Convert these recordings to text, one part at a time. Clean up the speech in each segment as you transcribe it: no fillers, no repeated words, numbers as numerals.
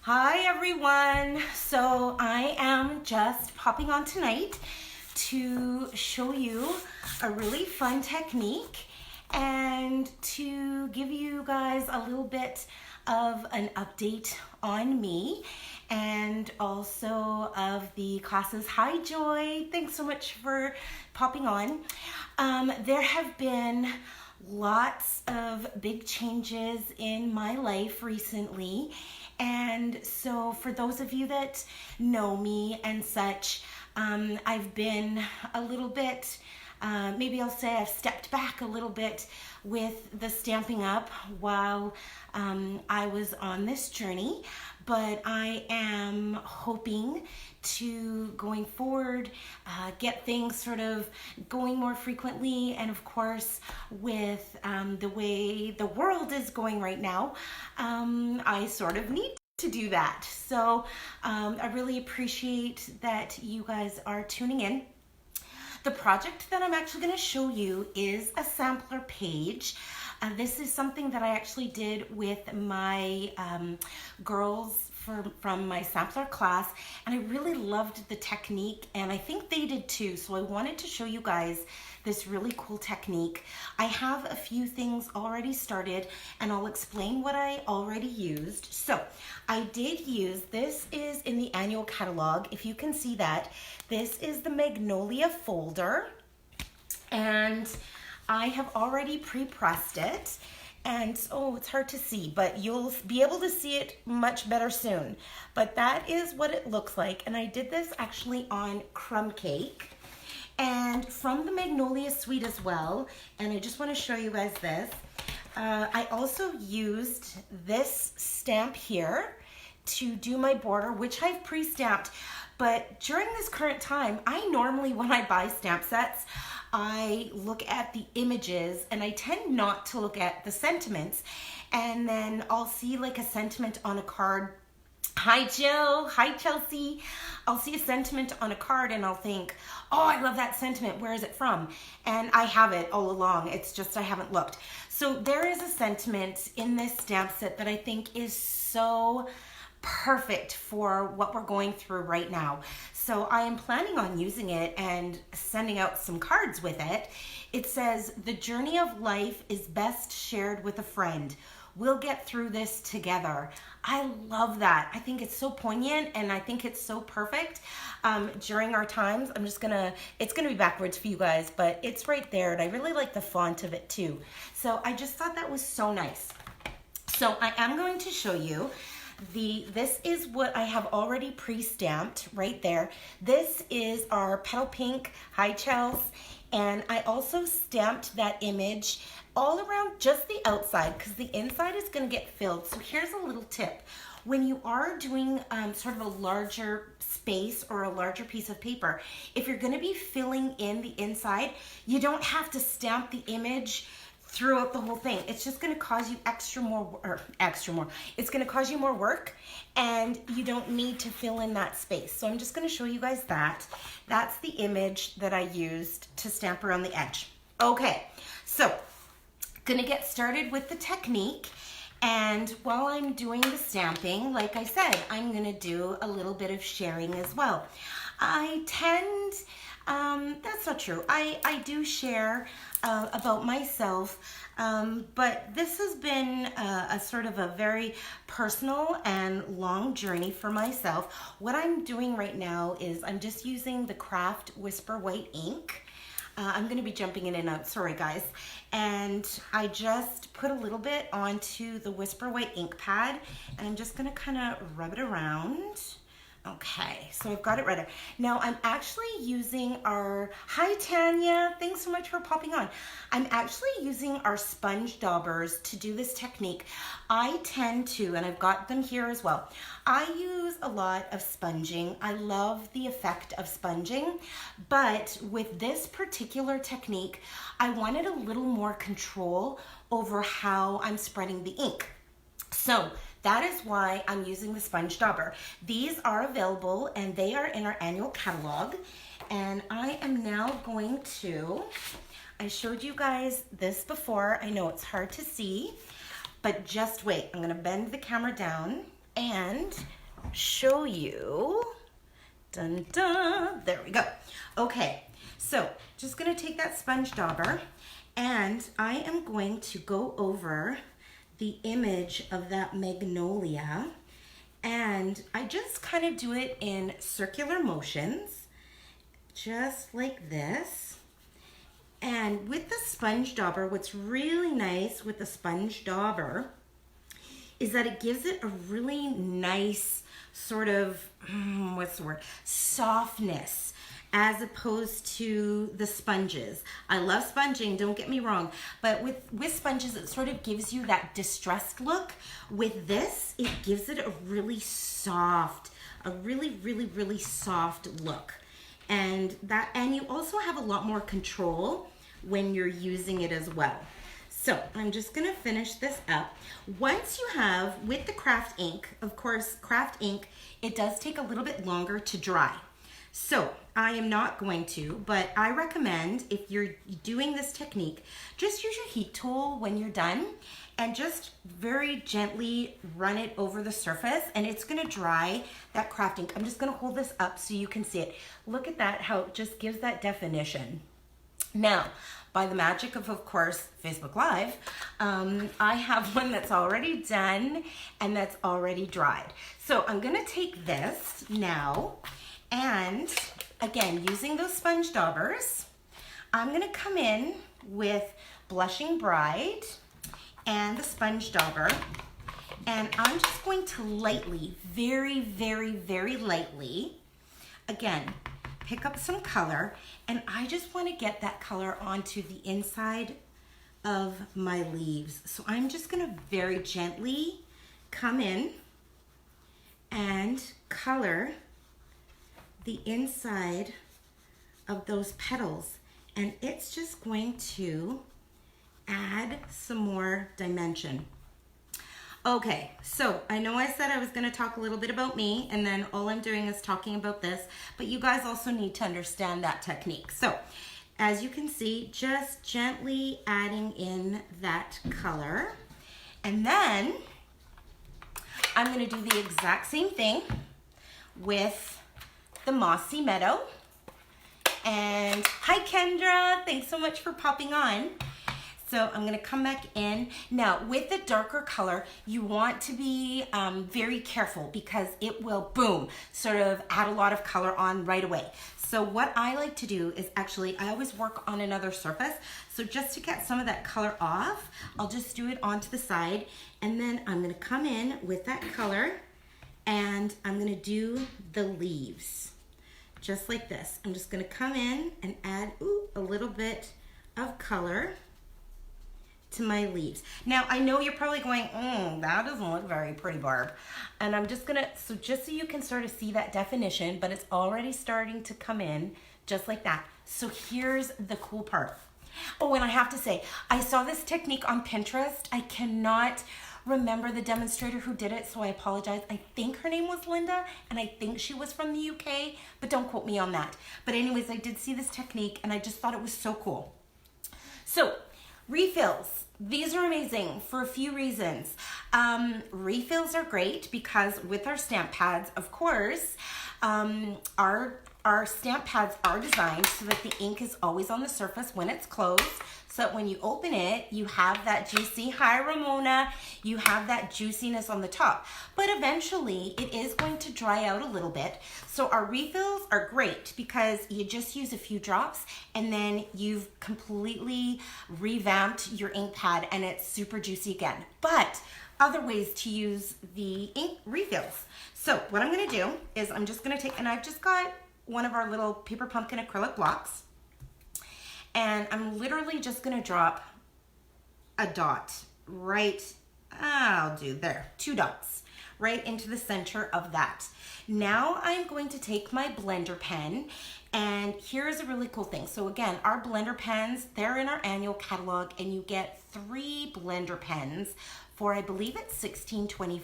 Hi everyone. So I am just popping on tonight to show you a really fun technique and to give you guys a little bit of an update on me and also of the classes. Hi Joy, thanks so much for popping on. There have been lots of big changes in my life recently, and so for those of you that know me and such, I've been a little bit, maybe I'll say I've stepped back a little bit with the Stamping Up while I was on this journey, but I am hoping to, going forward, get things sort of going more frequently, and of course with the way the world is going right now, I sort of need to do that. So I really appreciate that you guys are tuning in. The project that I'm actually going to show you is a sampler page. This is something that I actually did with my girls from my sampler class, and I really loved the technique, and I think they did too. So I wanted to show you guys this really cool technique. I have a few things already started, and I'll explain what I already used. So I did use, this is in the annual catalog, if you can see that. This is the Magnolia folder, and I have already pre-pressed it. And oh, it's hard to see, but you'll be able to see it much better soon. But that is what it looks like. And I did this actually on crumb cake and from the Magnolia suite as well. And I just want to show you guys this. I also used this stamp here to do my border, which I've pre-stamped. But during this current time, I normally, when I buy stamp sets, I look at the images and I tend not to look at the sentiments. And then I'll see like a sentiment on a card. Hi Jill, hi Chelsea. I'll see a sentiment on a card and I'll think, oh, I love that sentiment. Where is it from? And I have it all along. It's just I haven't looked. So there is a sentiment in this stamp set that I think is so perfect for what we're going through right now. So I am planning on using it and sending out some cards with it. It says, the journey of life is best shared with a friend. We'll get through this together. I love that. I think it's so poignant and I think it's so perfect during our times. It's gonna be backwards for you guys, but it's right there, and I really like the font of it too. So I just thought that was so nice. So I am going to show you this is what I have already pre-stamped right there. This is our Petal Pink, hi Chels, and I also stamped that image all around just the outside because the inside is going to get filled. So here's a little tip. When you are doing sort of a larger space or a larger piece of paper, if you're going to be filling in the inside, you don't have to stamp the image throughout the whole thing. It's just going to cause you it's going to cause you more work, and you don't need to fill in that space. So I'm just going to show you guys that. That's the image that I used to stamp around the edge. Okay, so going to get started with the technique. And while I'm doing the stamping, like I said, I'm going to do a little bit of sharing as well. I tend, that's not true. I do share about myself, but this has been a sort of a very personal and long journey for myself. What I'm doing right now is I'm just using the Craft Whisper White ink. I'm going to be jumping in and out, sorry guys. And I just put a little bit onto the Whisper White ink pad, and I'm just going to kind of rub it around. Okay, so I've got it right there. Now I'm actually using our, hi Tanya, thanks so much for popping on. I'm actually using our sponge daubers to do this technique. I tend to, and I've got them here as well, I use a lot of sponging. I love the effect of sponging, but with this particular technique, I wanted a little more control over how I'm spreading the ink. So that is why I'm using the sponge dauber. These are available and they are in our annual catalog. And I am now going to, I showed you guys this before. I know it's hard to see, but just wait. I'm gonna bend the camera down and show you. Dun dun, there we go. Okay, so just gonna take that sponge dauber and I am going to go over the image of that magnolia, and I just kind of do it in circular motions, just like this. And with the sponge dauber, what's really nice with the sponge dauber is that it gives it a really nice sort of, what's the word, softness, as opposed to the sponges. I love sponging, don't get me wrong, but with sponges, it sort of gives you that distressed look. With this, it gives it a really soft, a really soft look. And you also have a lot more control when you're using it as well. So I'm just gonna finish this up. Once you have, with the craft ink, of course, craft ink, it does take a little bit longer to dry. So I am not going to, but I recommend if you're doing this technique, just use your heat tool when you're done and just very gently run it over the surface, and it's gonna dry that craft ink. I'm just gonna hold this up so you can see it. Look at that, how it just gives that definition. Now, by the magic of course, Facebook Live, I have one that's already done and that's already dried. So I'm gonna take this now, and again, using those sponge daubers, I'm gonna come in with Blushing Bride and the sponge dauber, and I'm just going to lightly, very lightly, again, pick up some color, and I just want to get that color onto the inside of my leaves. So I'm just going to very gently come in and color the inside of those petals, and it's just going to add some more dimension. Okay, so I know I said I was gonna talk a little bit about me, and then all I'm doing is talking about this, but you guys also need to understand that technique. So as you can see, just gently adding in that color, and then I'm gonna do the exact same thing with the Mossy Meadow. And hi Kendra, thanks so much for popping on. So I'm gonna come back in. Now with the darker color, you want to be very careful because it will, boom, sort of add a lot of color on right away. So what I like to do is actually, I always work on another surface. So just to get some of that color off, I'll just do it onto the side, and then I'm gonna come in with that color and I'm gonna do the leaves. Just like this. I'm just gonna come in and add a little bit of color to my leaves. Now I know you're probably going, that doesn't look very pretty, Barb. And I'm just gonna, so just so you can sort of see that definition, but it's already starting to come in just like that. So here's the cool part. Oh, and I have to say, I saw this technique on Pinterest. I cannot remember the demonstrator who did it, so I apologize. I think her name was Linda, and I think she was from the UK, but don't quote me on that. But anyways, I did see this technique, and I just thought it was so cool. So, refills. These are amazing for a few reasons. Refills are great because with our stamp pads, of course, our stamp pads are designed so that the ink is always on the surface when it's closed, so that when you open it, you have that juicy, hi Ramona, you have that juiciness on the top. But eventually, it is going to dry out a little bit. So our refills are great because you just use a few drops and then you've completely revamped your ink pad and it's super juicy again. But other ways to use the ink refills. So what I'm gonna do is I'm just gonna take, and I've just got one of our little paper pumpkin acrylic blocks, and I'm literally just gonna drop a dot right, I'll do there, 2 dots right into the center of that. Now I'm going to take my blender pen, and here's a really cool thing. So again, our blender pens, they're in our annual catalog, and you get 3 blender pens for, I believe it's $16.25.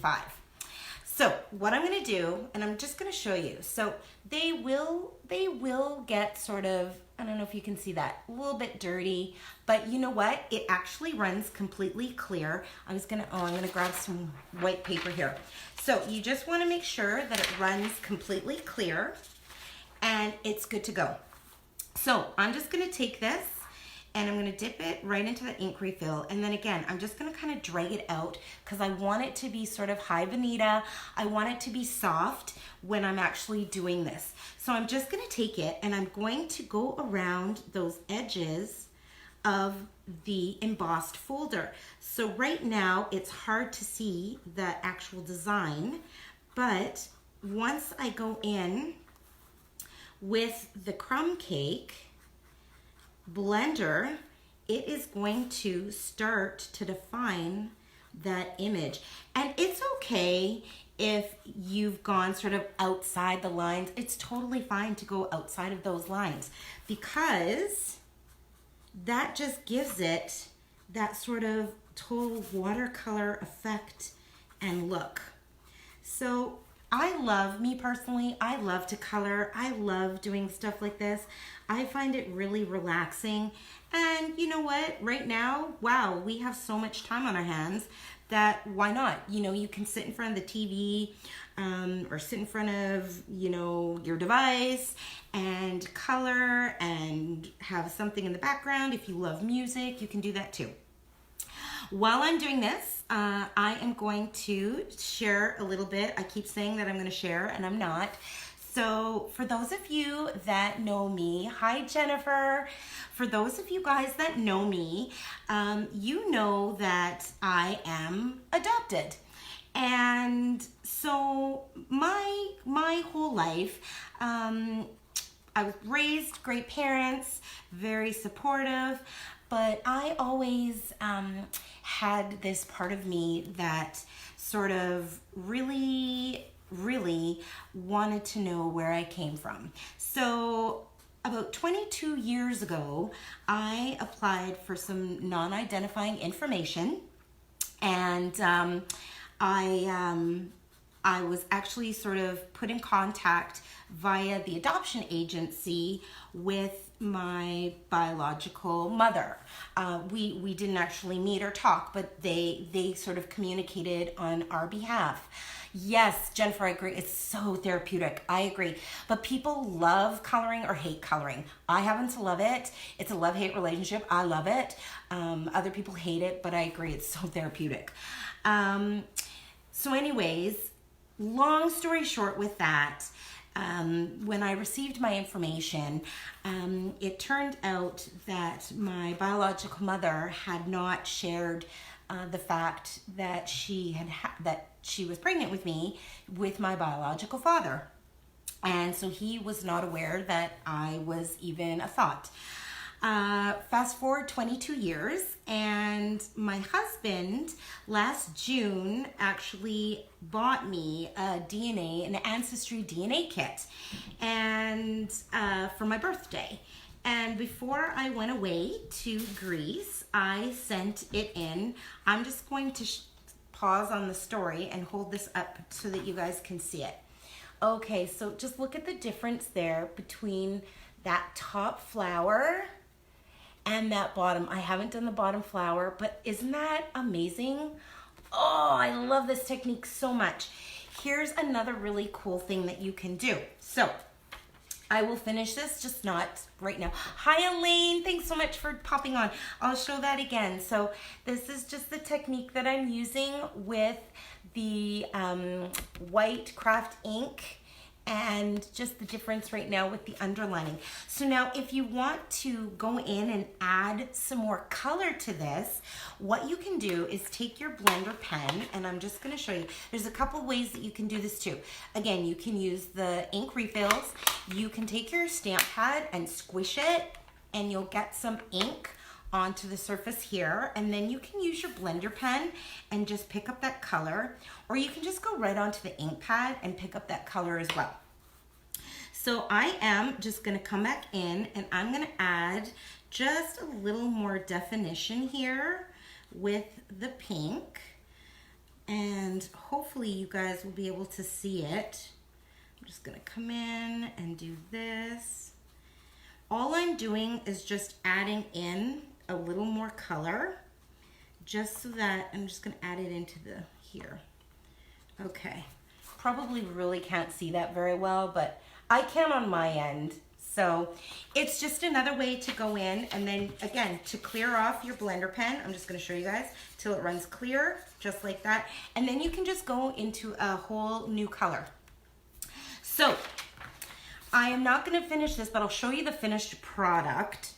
So what I'm gonna do, and I'm just gonna show you. So they will get sort of, I don't know if you can see that, a little bit dirty, but you know what? It actually runs completely clear. I'm gonna grab some white paper here. So you just wanna make sure that it runs completely clear and it's good to go. So I'm just gonna take this and I'm gonna dip it right into the ink refill. And then again, I'm just gonna kind of drag it out because I want it to be sort of high Bonita. I want it to be soft when I'm actually doing this. So I'm just gonna take it and I'm going to go around those edges of the embossed folder. So right now it's hard to see the actual design, but once I go in with the crumb cake blender, it is going to start to define that image. And it's okay if you've gone sort of outside the lines. It's totally fine to go outside of those lines because that just gives it that sort of total watercolor effect and look. So me personally, I love to color. I love doing stuff like this. I find it really relaxing. And you know what? Right now, wow, we have so much time on our hands that why not? You know, you can sit in front of the TV or sit in front of, you know, your device and color and have something in the background. If you love music, you can do that too. While I'm doing this, I am going to share a little bit. I keep saying that I'm going to share and I'm not. So for those of you that know me, hi Jennifer. For those of you guys that know me, you know that I am adopted. And so my whole life, I was raised great parents, very supportive, but I always had this part of me that sort of really wanted to know where I came from. So about 22 years ago, I applied for some non-identifying information, and I was actually sort of put in contact via the adoption agency with my biological mother. We didn't actually meet or talk, but they sort of communicated on our behalf. Yes, Jennifer, I agree. It's so therapeutic. I agree. But people love coloring or hate coloring. I happen to love it. It's a love-hate relationship. I love it. Other people hate it, but I agree. It's so therapeutic. So anyways, long story short with that, when I received my information, it turned out that my biological mother had not shared the fact that she was pregnant with me with my biological father. And so he was not aware that I was even a thought. Fast forward 22 years, and my husband last June actually bought me an Ancestry DNA kit, and for my birthday. And before I went away to Greece, I sent it in. I'm just going to pause on the story and hold this up so that you guys can see it. Okay, so just look at the difference there between that top flower and that bottom. I haven't done the bottom flower, but isn't that amazing? Oh, I love this technique so much. Here's another really cool thing that you can do. So I will finish this, just not right now. Hi, Elaine. Thanks so much for popping on. I'll show that again. So this is just the technique that I'm using with the white craft ink, and just the difference right now with the underlining. So now if you want to go in and add some more color to this, what you can do is take your blender pen, and I'm just gonna show you. There's a couple ways that you can do this too. Again, you can use the ink refills. You can take your stamp pad and squish it, and you'll get some ink onto the surface here, and then you can use your blender pen and just pick up that color, or you can just go right onto the ink pad and pick up that color as well. So I am just gonna come back in, and I'm gonna add just a little more definition here with the pink. and hopefully you guys will be able to see it. I'm just gonna come in and do this. All I'm doing is just adding in a little more color, just so that I'm just gonna add it into the here. Okay, probably really can't see that very well, but I can on my end. So it's just another way to go in, and then again, to clear off your blender pen, I'm just gonna show you guys till it runs clear, just like that. And then you can just go into a whole new color. So I am not gonna finish this, but I'll show you the finished project.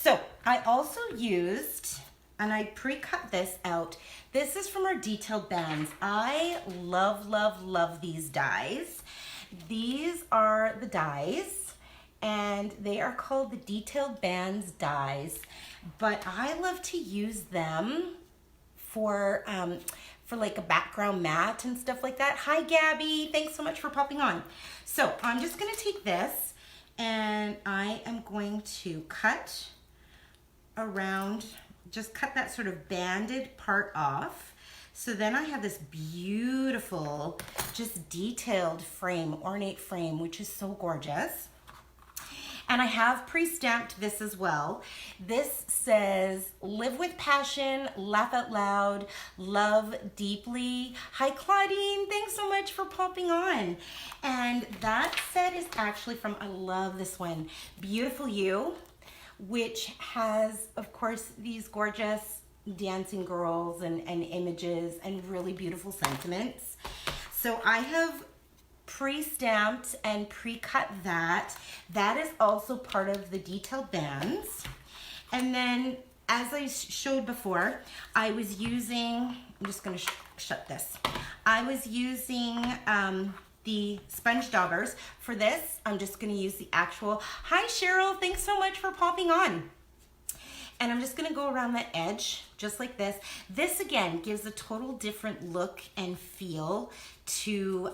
So I also used, and I pre-cut this out. This is from our detailed bands. I love, love, love these dies. These are the dies, and they are called the Detailed Bands dies, but I love to use them for like a background mat and stuff like that. Hi, Gabby. Thanks so much for popping on. So I'm just going to take this, and I am going to cut around, just cut that sort of banded part off. So then I have this beautiful, just detailed frame, ornate frame, which is so gorgeous. And I have pre-stamped this as well. This says, live with passion, laugh out loud, love deeply. Hi, Claudine, thanks so much for popping on. And that set is actually from, I love this one, Beautiful You, which has, of course, these gorgeous dancing girls and images and really beautiful sentiments. So I have pre-stamped and pre-cut that. That is also part of the detailed bands. And then, as I showed before, I was using, I'm just going to shut this. I was using the sponge daubers. For this, I'm just going to use the actual. Hi, Cheryl. Thanks so much for popping on. And I'm just gonna go around that edge, just like this. This, again, gives a total different look and feel to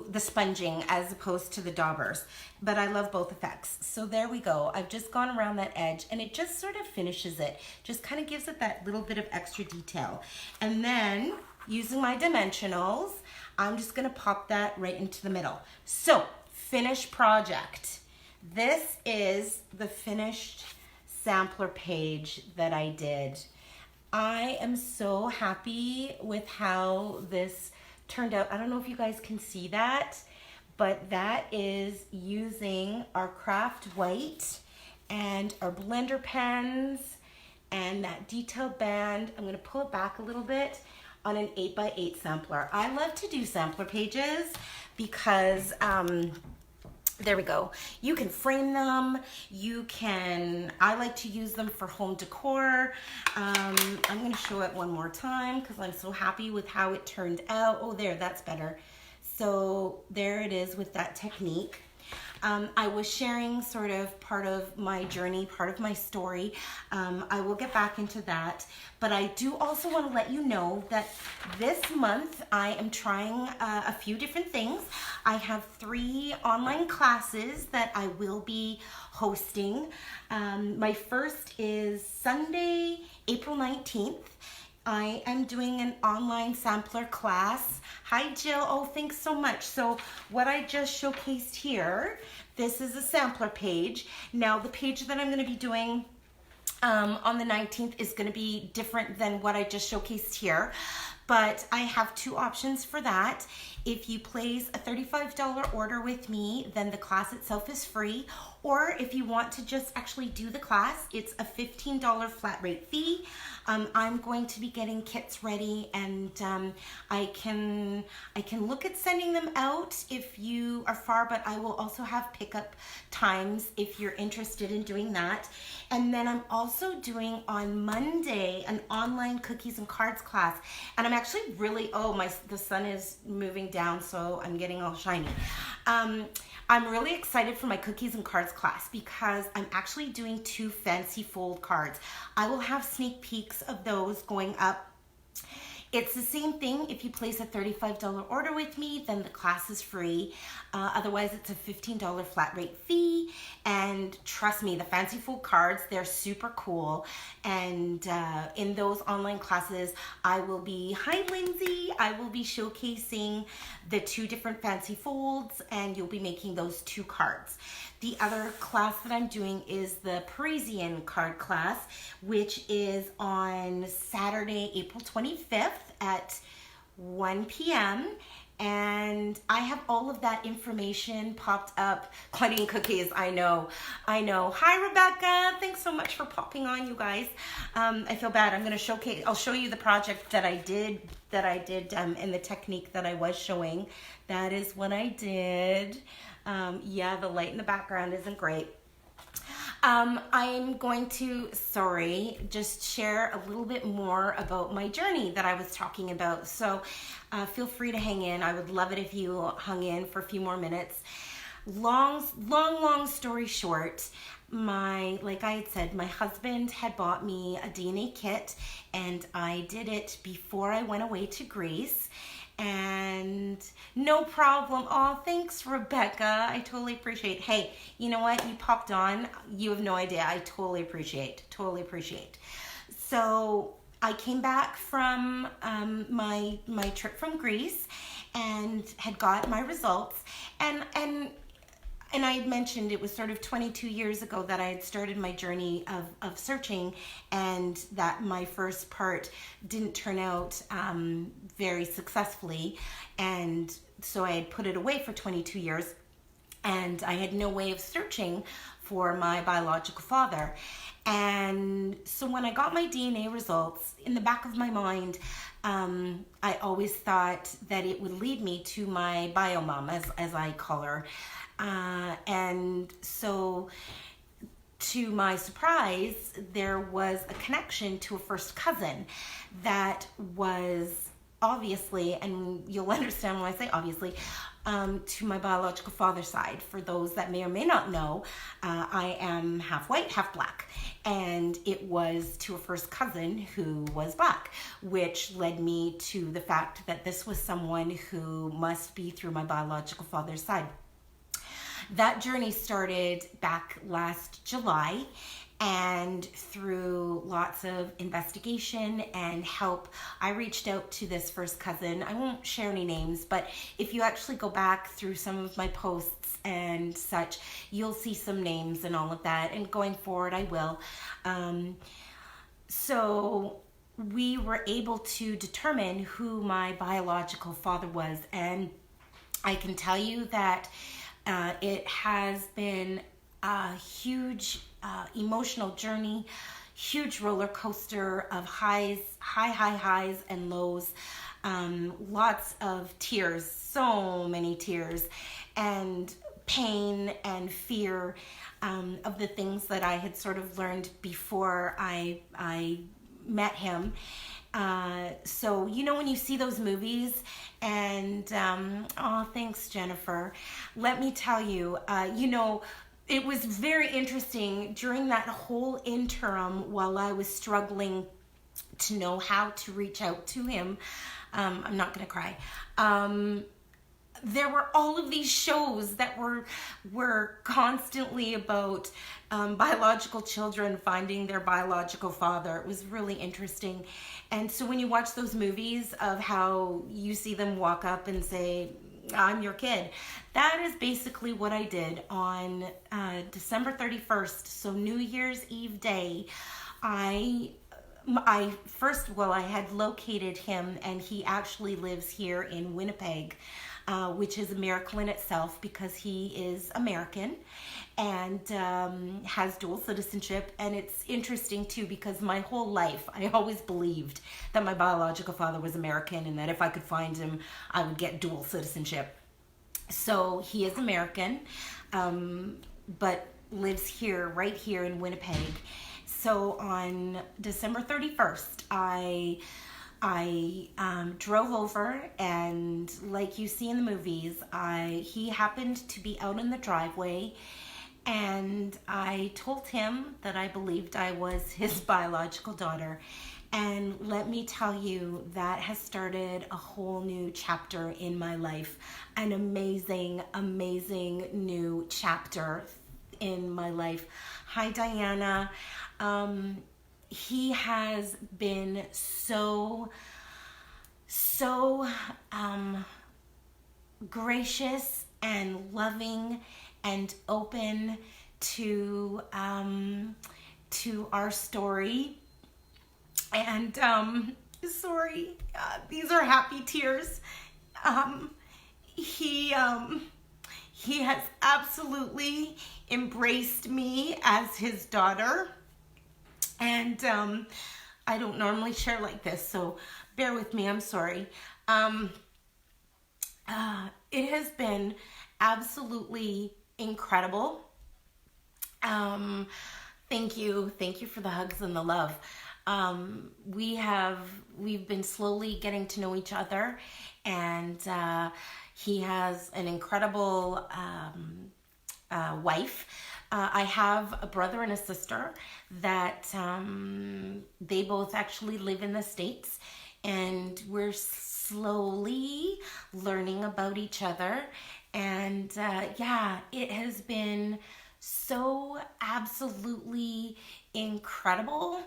the sponging as opposed to the daubers. But I love both effects. So there we go. I've just gone around that edge, and it just sort of finishes it. Just kind of gives it that little bit of extra detail. And then, using my dimensionals, I'm just gonna pop that right into the middle. So, finished project. This is the finished sampler page that I did. I am so happy with how this turned out. I don't know if you guys can see that, but that is using our craft white and our blender pens and that detailed band. I'm going to pull it back a little bit on an 8x8 sampler. I love to do sampler pages because there we go. You can frame them. You can, I like to use them for home decor. I'm going to show it one more time because I'm so happy with how it turned out. Oh, there, that's better. So there it is with that technique. I was sharing sort of part of my journey, part of my story. I will get back into that, but I do also want to let you know that this month I am trying a few different things. I have 3 online classes that I will be hosting. My first is Sunday, April 19th. I am doing an online sampler class. Hi, Jill. Oh, thanks so much. So what I just showcased here, this is a sampler page. Now, the page that I'm going to be doing on the 19th is going to be different than what I just showcased here. But I have 2 options for that. If you place a $35 order with me, then the class itself is free. Or if you want to just actually do the class, it's a $15 flat rate fee. I'm going to be getting kits ready, and I can look at sending them out if you are far, but I will also have pickup times if you're interested in doing that. And then I'm also doing on Monday an online cookies and cards class, and I'm actually really, the sun is moving down, so I'm getting all shiny. I'm really excited for my cookies and cards class because I'm actually doing 2 fancy fold cards. I will have sneak peeks of those going up It's the same thing. If you place a $35 order with me, then the class is free. Otherwise, it's a $15 flat rate fee. And trust me, the fancy fold cards, they're super cool. And in those online classes, I will be, hi Lindsay, I will be showcasing the 2 different fancy folds, and you'll be making those 2 cards. The other class that I'm doing is the Parisian card class, which is on Saturday, April 25th at 1 p.m. And I have all of that information popped up. Claudine Cookies, I know. Hi, Rebecca. Thanks so much for popping on, you guys. I feel bad. I'll show you the project that I did and the technique that I was showing. That is what I did. Yeah, the light in the background isn't great. I'm going to, just share a little bit more about my journey that I was talking about. So feel free to hang in. I would love it if you hung in for a few more minutes. Long story short, like I had said, my husband had bought me a DNA kit, and I did it before I went away to Greece. And no problem. Oh, thanks, Rebecca. I totally appreciate. Hey, you know what? You popped on. You have no idea. I totally appreciate. So I came back from my trip from Greece and had got my results. And I had mentioned it was sort of 22 years ago that I had started my journey of searching, and that my first part didn't turn out very successfully. And so I had put it away for 22 years, and I had no way of searching for my biological father. And so when I got my DNA results, in the back of my mind, I always thought that it would lead me to my bio mom, as I call her. And so, to my surprise, there was a connection to a first cousin that was obviously, and you'll understand when I say obviously, to my biological father's side. For those that may or may not know, I am half white, half black, and it was to a first cousin who was black, which led me to the fact that this was someone who must be through my biological father's side. That journey started back last July, and through lots of investigation and help, I reached out to this first cousin. I won't share any names, but if you actually go back through some of my posts and such, you'll see some names and all of that, and going forward I will. So we were able to determine who my biological father was, and I can tell you that it has been a huge emotional journey, huge roller coaster of high highs and lows, lots of tears, so many tears, and pain and fear of the things that I had sort of learned before I met him. So, you know, when you see those movies and, oh, thanks, Jennifer. Let me tell you, you know, it was very interesting during that whole interim while I was struggling to know how to reach out to him. I'm not going to cry. There were all of these shows that were constantly about biological children finding their biological father. It was really interesting. And so when you watch those movies of how you see them walk up and say, I'm your kid, that is basically what I did on December 31st. So New Year's Eve day, I had located him, and he actually lives here in Winnipeg, which is a miracle in itself because he is American and has dual citizenship. And it's interesting too because my whole life I always believed that my biological father was American and that if I could find him I would get dual citizenship. So he is American, but lives here, right here in Winnipeg. So on December 31st, I drove over, and like you see in the movies, he happened to be out in the driveway, and I told him that I believed I was his biological daughter. And let me tell you, that has started a whole new chapter in my life. An amazing, amazing new chapter in my life. Hi, Diana. He has been so gracious and loving and open to our story. And sorry, these are happy tears. He has absolutely embraced me as his daughter. And I don't normally share like this, so bear with me, I'm sorry. It has been absolutely incredible. Thank you for the hugs and the love. We've been slowly getting to know each other, and he has an incredible wife. I have a brother and a sister that they both actually live in the States, and we're slowly learning about each other. And yeah, it has been so absolutely incredible,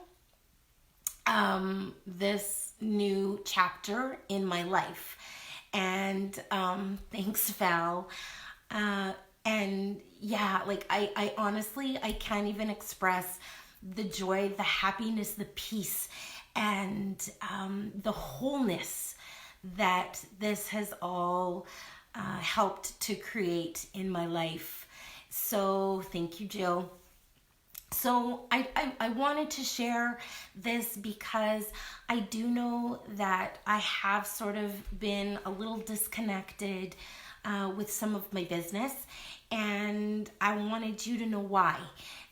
this new chapter in my life. And thanks, Val. And yeah, like I honestly, I can't even express the joy, the happiness, the peace, and the wholeness that this has all helped to create in my life. So thank you, Jill. So I wanted to share this because I do know that I have sort of been a little disconnected with some of my business, and I wanted you to know why,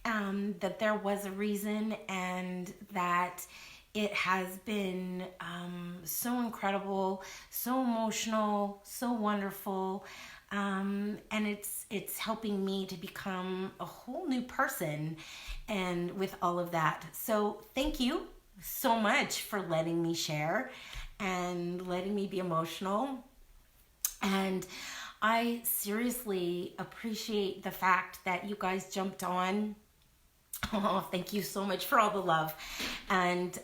that there was a reason, and that it has been so incredible, so emotional, so wonderful, and it's helping me to become a whole new person, and with all of that. So thank you so much for letting me share and letting me be emotional. And I seriously appreciate the fact that you guys jumped on. Oh, thank you so much for all the love, and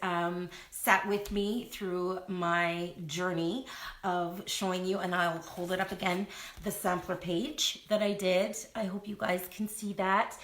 sat with me through my journey of showing you, and I'll hold it up again, the sampler page that I did. I hope you guys can see that.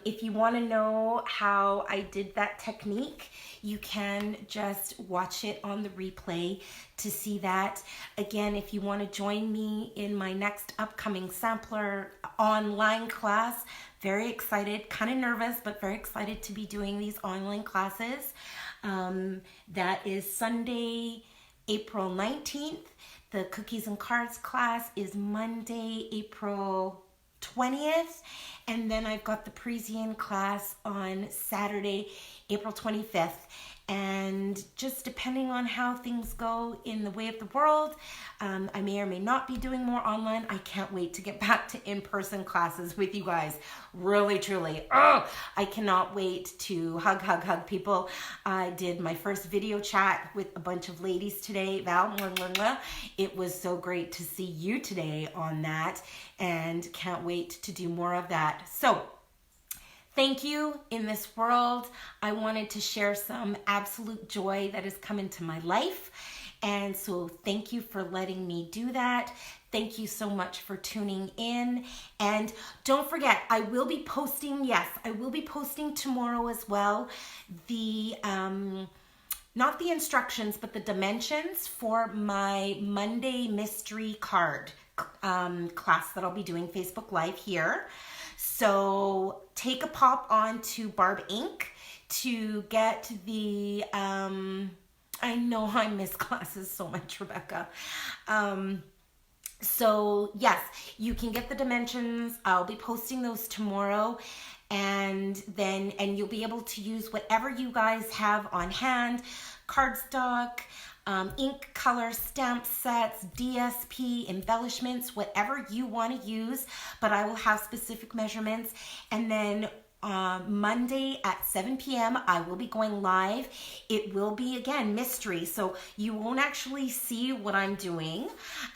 If you want to know how I did that technique, you can just watch it on the replay to see that. Again, if you want to join me in my next upcoming sampler online class, very excited, kind of nervous, but very excited to be doing these online classes. That is Sunday, April 19th. The cookies and cards class is Monday, April 20th. And then I've got the Parisian class on Saturday, April 25th. And just depending on how things go in the way of the world, I may or may not be doing more online. I can't wait to get back to in-person classes with you guys. Really, truly. Oh, I cannot wait to hug people. I did my first video chat with a bunch of ladies today. Val, it was so great to see you today on that, and can't wait to do more of that. So, thank you. In this world, I wanted to share some absolute joy that has come into my life. And so thank you for letting me do that. Thank you so much for tuning in. And don't forget, I will be posting, yes, I will be posting tomorrow as well, the, not the instructions, but the dimensions for my Monday mystery card class that I'll be doing Facebook Live here. So take a pop on to Barb Inc. to get the, I know I miss classes so much, Rebecca. So yes, you can get the dimensions. I'll be posting those tomorrow. And you'll be able to use whatever you guys have on hand, cardstock, ink, color, stamp sets, DSP, embellishments, whatever you want to use, but I will have specific measurements. And then Monday at 7 p.m. I will be going live. It will be, again, mystery, so you won't actually see what I'm doing,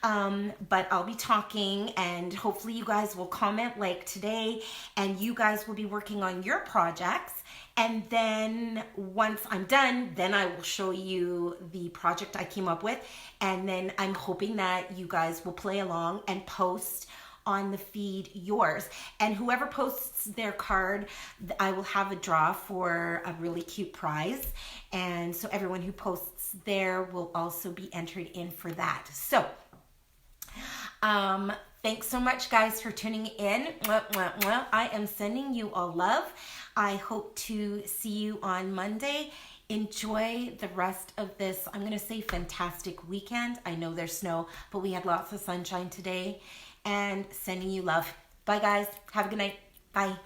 but I'll be talking, and hopefully you guys will comment like today, and you guys will be working on your projects. And then once I'm done, then I will show you the project I came up with. And then I'm hoping that you guys will play along and post on the feed yours. And whoever posts their card, I will have a draw for a really cute prize. And so everyone who posts there will also be entered in for that. So, thanks so much, guys, for tuning in. I am sending you all love. I hope to see you on Monday. Enjoy the rest of this, I'm going to say, fantastic weekend. I know there's snow, but we had lots of sunshine today. And sending you love. Bye, guys. Have a good night. Bye.